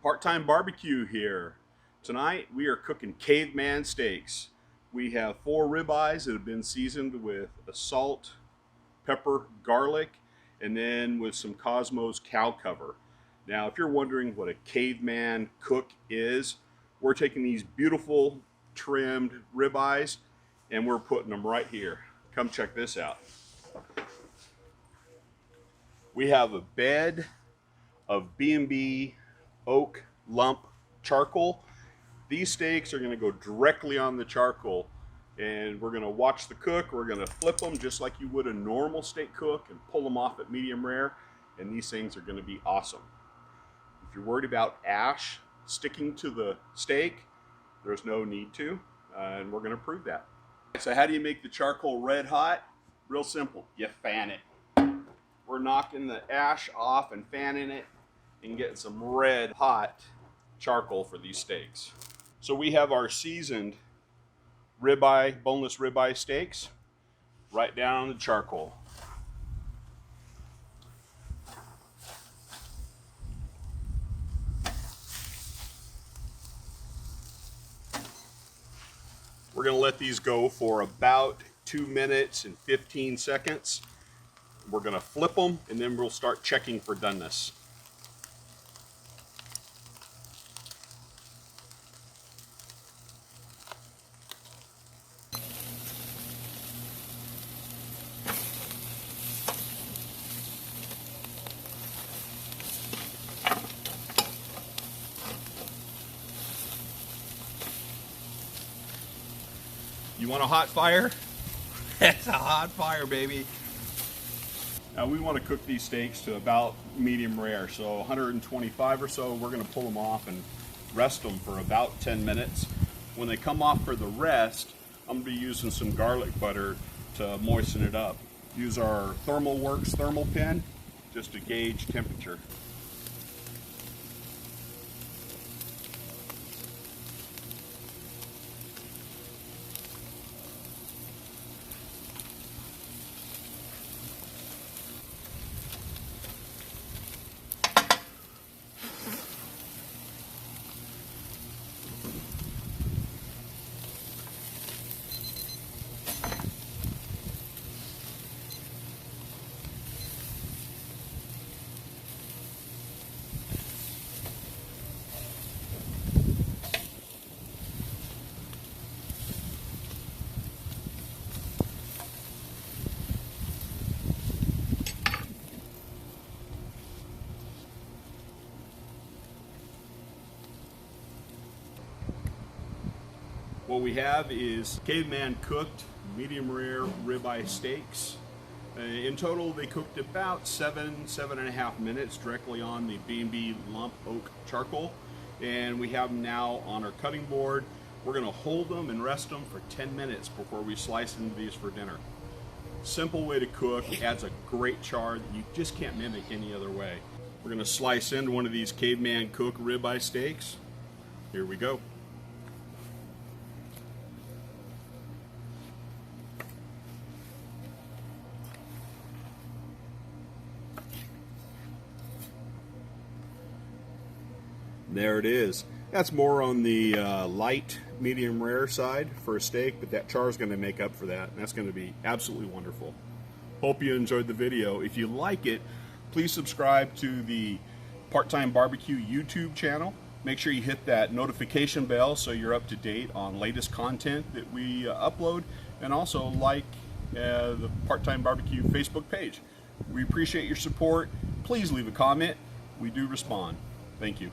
Part-time barbecue here. Tonight we are cooking caveman steaks. We have 4 ribeyes that have been seasoned with salt, pepper, garlic, and then with some Kosmos cow cover. Now, if you're wondering what a caveman cook is, we're taking these beautiful trimmed ribeyes and we're putting them right here. Come check this out. We have a bed of B&B Oak Lump Charcoal. These steaks are going to go directly on the charcoal, and we're going to watch the cook. We're going to flip them just like you would a normal steak cook and pull them off at medium rare, and these things are going to be awesome. If you're worried about ash sticking to the steak, there's no need to, and we're going to prove that. So how do you make the charcoal red hot? Real simple. You fan it. We're knocking the ash off and fanning it and getting some red hot charcoal for these steaks. So we have our seasoned ribeye, boneless ribeye steaks right down on the charcoal. We're going to let these go for about 2 minutes and 15 seconds. We're going to flip them and then we'll start checking for doneness. You want a hot fire? It's a hot fire, baby. Now we want to cook these steaks to about medium rare, so 125 or so. We're going to pull them off and rest them for about 10 minutes. When they come off for the rest, I'm going to be using some garlic butter to moisten it up. Use our Thermoworks Thermopen just to gauge temperature. What we have is caveman cooked medium rare ribeye steaks. In total, they cooked about 7.5 minutes directly on the B&B Lump Oak Charcoal. And we have them now on our cutting board. We're going to hold them and rest them for 10 minutes before we slice into these for dinner. Simple way to cook, adds a great char that you just can't mimic any other way. We're going to slice into one of these caveman cooked ribeye steaks. Here we go. There it is. That's more on the light, medium rare side for a steak, but that char is going to make up for that, and that's going to be absolutely wonderful. Hope you enjoyed the video. If you like it, please subscribe to the Part-Time BBQ YouTube channel. Make sure you hit that notification bell so you're up to date on latest content that we upload, and also like the Part-Time BBQ Facebook page. We appreciate your support. Please leave a comment. We do respond. Thank you.